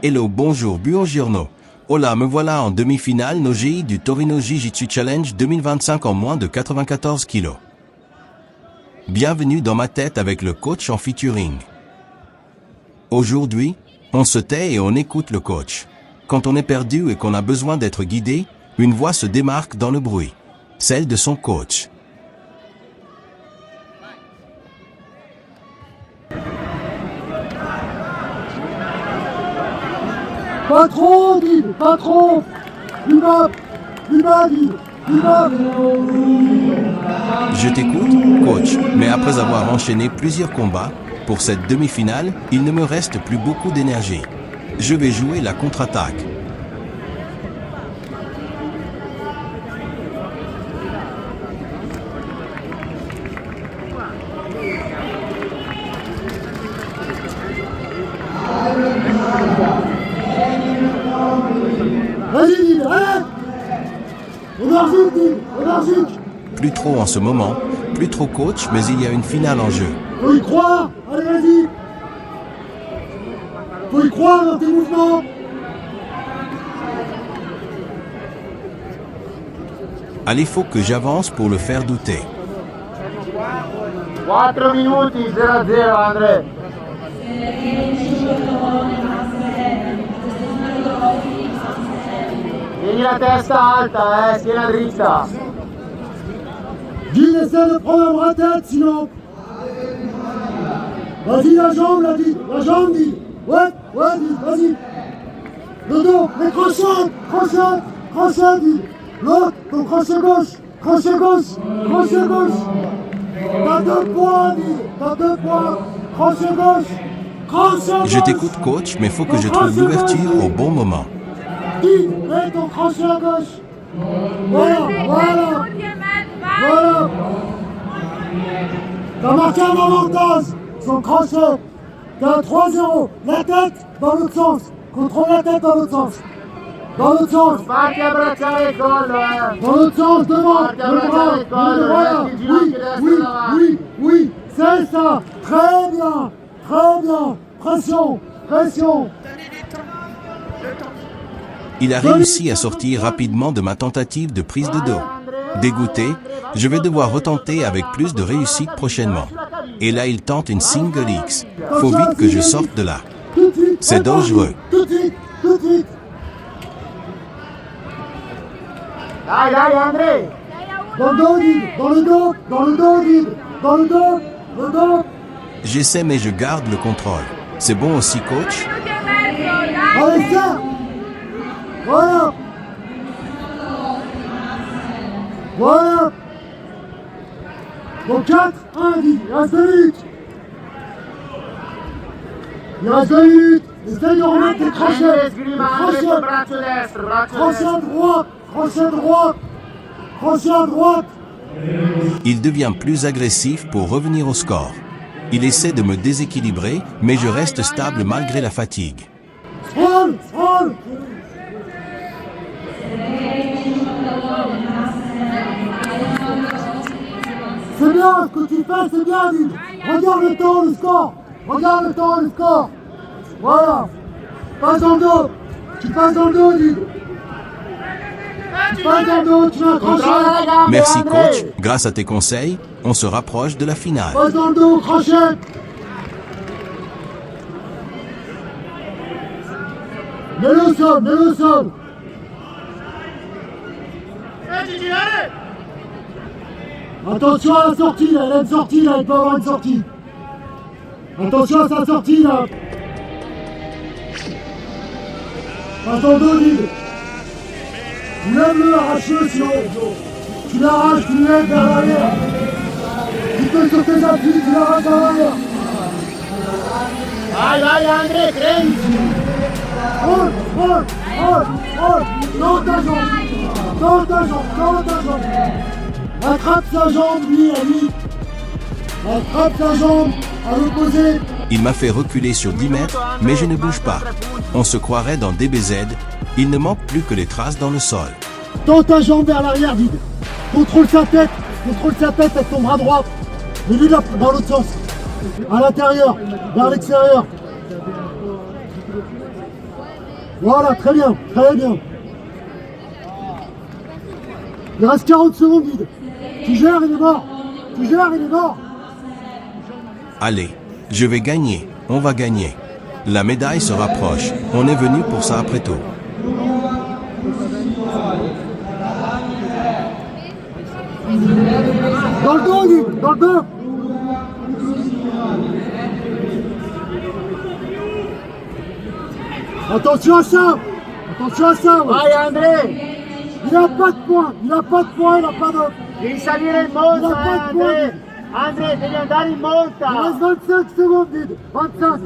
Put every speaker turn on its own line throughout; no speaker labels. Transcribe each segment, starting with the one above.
Hello, bonjour, buongiorno. Hola, me voilà en demi-finale Nogi du Torino Jiu-Jitsu Challenge 2025 en moins de 94 kg. Bienvenue dans ma tête avec le coach en featuring. Aujourd'hui, on se tait et on écoute le coach. Quand on est perdu et qu'on a besoin d'être guidé, une voix se démarque dans le bruit. Celle de son coach.
Pas trop, Guy, pas trop. Plus bas, Guy, plus bas.
Je t'écoute, coach, mais après avoir enchaîné plusieurs combats, pour cette demi-finale, il ne me reste plus beaucoup d'énergie. Je vais jouer la contre-attaque.
Vas-y, Guy, allez. Énergique, Guy, énergique.
Plus trop en ce moment, plus trop coach, mais il y a une finale en jeu.
Faut y croire, allez, vas-y. Faut y croire dans tes mouvements.
Allez, faut que j'avance pour le faire douter.
4 minuti 0-0 André. Tieni la testa alta, schiena dritta.
Guy, essaie de prendre un bras-tête, sinon. Vas-y, la jambe, Guy. Ouais, Guy, vas-y. Le dos, les crochets, Guy. L'autre, ton crochet gauche. T'as 2 points, Guy, crochet gauche.
Je t'écoute, coach, mais faut que je trouve l'ouverture au bon moment.
Guy, mets ton crochet à gauche. Voilà. T'as marqué un avantage, son crochet. T'as un 3-0. La tête dans l'autre sens. Contrôle la tête dans l'autre sens. Dans l'autre sens.
Fatti abbracciare il collo,
Dans l'autre sens, devant. Le bras. Voilà. Oui. C'est ça. Très bien. Pression.
Il a réussi à sortir rapidement de ma tentative de prise de dos. Dégoûté, je vais devoir retenter avec plus de réussite prochainement. Et là, il tente une single X. Faut vite que je sorte de là.
Tout de suite.
C'est dangereux.
Tout de suite.
Dai André.
Dans le dos, Guy. Dans le dos.
J'essaie mais je garde le contrôle. C'est bon aussi, coach?
Allez, ça. Voilà. Donc 4, 1, Guy. Il reste 2 minutes. Essaye de remettre tes crochets.
Braccio destro, braccio
Crochet à droite.
Il devient plus agressif pour revenir au score. Il essaie de me déséquilibrer, mais je reste stable malgré la fatigue.
Roll. C'est bien ce que tu fais, c'est bien, Guy. Regarde le temps, le score. Voilà. Passe dans le dos. Tu passes dans le dos, Guy. Tu passes dans le dos, tu mets un crochet.
Merci, coach. Grâce à tes conseils, on se rapproche de la finale.
Passe dans le dos, crochet. Mets-le au sol. Attention à la sortie, là. Elle a une sortie, là. Il peut avoir une sortie. Attention à sa sortie, là. Passe dans le dos, Guy. Lève-le, arrache-le, sinon. Tu l'arraches, tu le lèves vers l'arrière. Tu peux sur tes appuis, tu l'arraches vers l'arrière.
Dai André, credi.
Roll. Dans ta jambe. Attrape sa jambe, lui, à lui. Attrape sa jambe, à l'opposé.
Il m'a fait reculer sur 10 mètres, mais je ne bouge pas. On se croirait dans DBZ. Il ne manque plus que les traces dans le sol.
Tends ta jambe vers l'arrière, vide. Contrôle sa tête avec ton bras droit. Mais lui, là, dans l'autre sens. À l'intérieur, vers l'extérieur. Voilà, très bien, très bien. Il reste 40 secondes, vide. Tu gères, il est mort. Tu gères, il est mort.
Allez, je vais gagner, on va gagner. La médaille se rapproche, on est venu pour ça après tout.
Dans le dos, vide, dans le dos. Attention à ça. Attention à ça. Ouais.
Vai André!
Il n'a pas de points, il n'a pas de points, il n'a pas de...
Devi salire in monta,
Non, pas de
André! André, devi andare in
Il reste
monta!
25 secondes, vide. 25.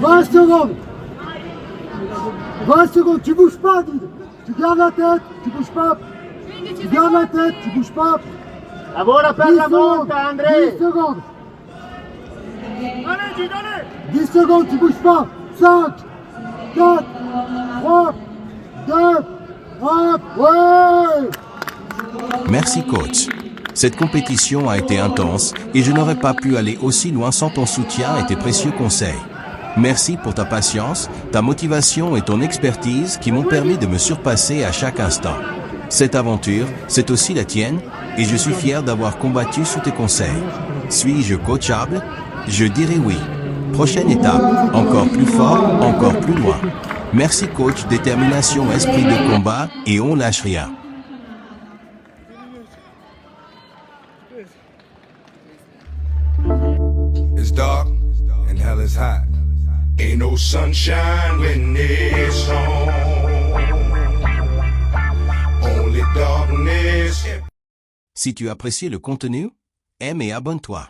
20 secondes. 20 secondes, tu bouges pas, vide. Tu gardes la tête, tu bouges pas. Tu gardes la tête, tu bouges pas.
Lavora per
10
la
secondes.
monta,
10
André!
secondes. 10 secondes, tu bouges pas. 5, 4, 3, 2, 1, ouais!
Merci coach. Cette compétition a été intense et je n'aurais pas pu aller aussi loin sans ton soutien et tes précieux conseils. Merci pour ta patience, ta motivation et ton expertise qui m'ont permis de me surpasser à chaque instant. Cette aventure, c'est aussi la tienne et je suis fier d'avoir combattu sous tes conseils. Suis-je coachable? Je dirais oui. Prochaine étape, encore plus fort, encore plus loin. Merci coach, détermination, esprit de combat et on lâche rien.
It's dark and hell is hot. Ain't no sunshine when it's on. Only darkness.
Si tu apprécies le contenu, aime et abonne-toi.